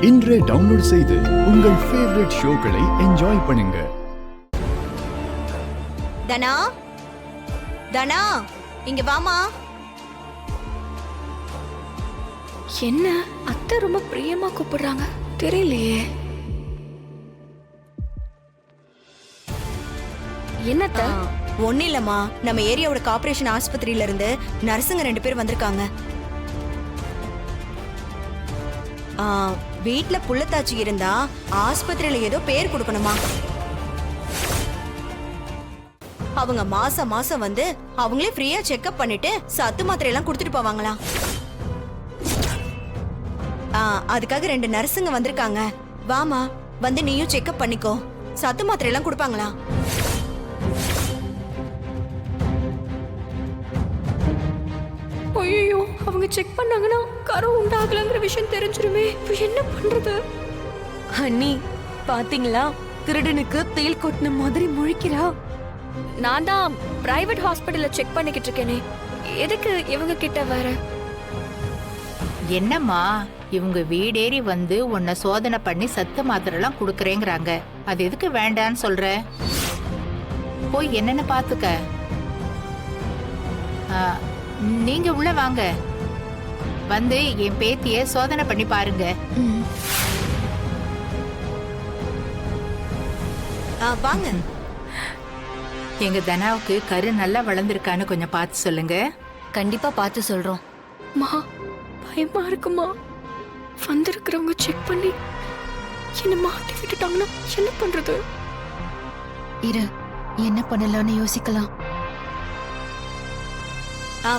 இன்றே டவுன்லோட் செய்து உங்கள் ஃபேவரட் ஷோக்களை என்ஜாய் பண்ணுங்க. தனா, தனா, இங்க வாமா. என்ன அத்தை ரொம்ப பிரியமா கூப்பிடுறாங்க தெரியலையே. என்னத்த? ஒன்னும் இல்லம்மா, நம்ம ஏரியாவோட கார்ப்பரேஷன் ஆஸ்பத்திரியில இருந்து நர்சுங்க 2 பேர் வந்திருக்காங்க. வீட்ல புள்ளத்தாச்சி இருந்தா ஆஸ்பத்திரியில ஏதோ பேர் கொடுக்கணுமா. அவங்க மாசம் மாசம் வந்து அவங்களே ஃப்ரீயா செக்அப் பண்ணிட்டு சத்து மாத்திரை எல்லாம் கொடுத்துட்டு போவாங்களா. அதுக்காக 2 நர்சுங்க வந்திருக்காங்க. வாமா, வந்து நீயும் செக்அப் பண்ணிக்கோ. சத்து மாத்திரை எல்லாம் கொடுப்பாங்களா. ஐயோ, அவங்க செக் பண்ணாங்கன்னா கரு உண்டாகலங்கிற விஷயம் தெரிஞ்சிருமே. என்ன பண்றது? அண்ணி பாத்தீங்களா, திருடனுக்கு தேல் கொட்டின மாதிரி முழிக்கிறா. நான் தான் பிரைவேட் ஹாஸ்பிட்டல்ல செக் பண்ணிக்கிட்டு இருக்கேனே, எதுக்கு இவங்க கிட்ட வர? என்னம்மா, இவங்க வீடேறி வந்து உன்னை சோதனை பண்ணி சத்து மாத்திரைலாம் கொடுக்கறேங்கிறாங்க. அது எதுக்கு வேண்டான்னு சொல்ற? போய் என்னன்னு பாத்துக்க. நீங்க உள்ள வாங்க, வந்து என் பேத்திய சோதனை பண்ணி பாருங்க. வாங்க. எங்க தனாவுக்கு கரு நல்லா வளர்ந்துருக்கான்னு கொஞ்சம் பார்த்து சொல்லுங்க. கண்டிப்பா பார்த்து சொல்றோம். மா, பயமா இருக்குமா? வந்திருக்கிறவங்க செக் பண்ணி என்ன மாட்டி விட்டுட்டாங்கன்னா என்ன பண்றது? இரு, என்ன பண்ணலாம்னு யோசிக்கலாம்.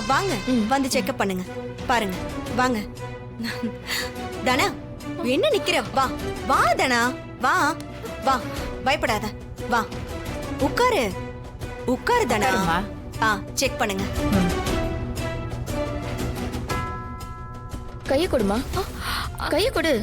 வாங்க, வந்து செக்அப் பண்ணுங்க. பாருங்க, வாங்க. தனா, என்ன நிக்கிற? வா வா தனா, வா வா, பயப்படாத, வா உட்காரு. உட்காரு தனா. செக் பண்ணுங்க. கைய கொடுமா, கைய கொடு.